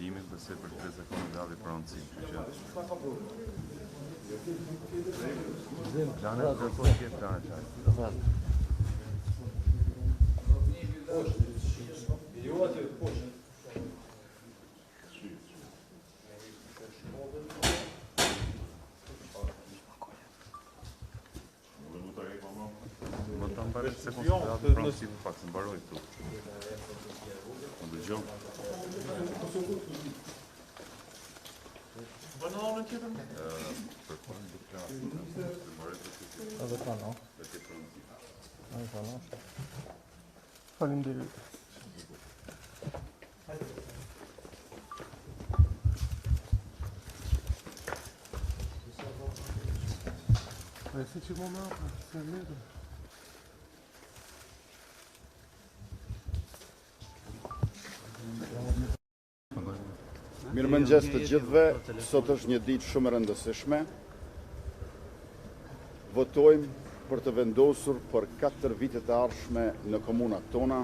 drejtimit, besoj për 3 sekonda dali pronësim. Planet të po ke planet çaj. Më të mbarë se konsiderat pronësim pak të mbaroj këtu. Më dëgjon. Bananën tjetër? Për kohën do të klasë. Edhe plano. Dhe ke pronësim. Ai plano. Faleminderit. Si që më më se mërë. Mirëmëngjes të gjithëve, sot është një ditë shumë e rëndësishme. Votojmë për të vendosur për 4 vitet e ardhshme në komunat tona,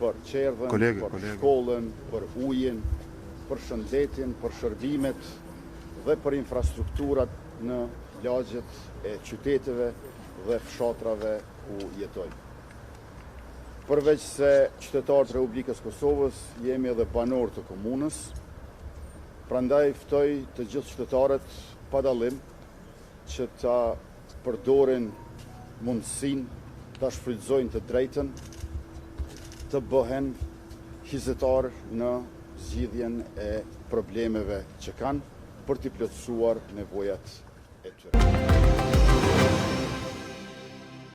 për qerdhen, për shkollën, për ujin, për shëndetin, për shërbimet dhe për infrastrukturat në lagjet e qyteteve dhe fshatrave ku jetojmë. Përveç se qytetarët e Republikës Kosovës, jemi edhe banor të komunës, prandaj ftoj të gjithë qytetarët pa dallim që ta përdorin mundësinë, ta shfrytëzojnë të drejtën, të bëhen hizetar në zgjidhjen e problemeve që kanë për t'i plotësuar nevojat e tyre.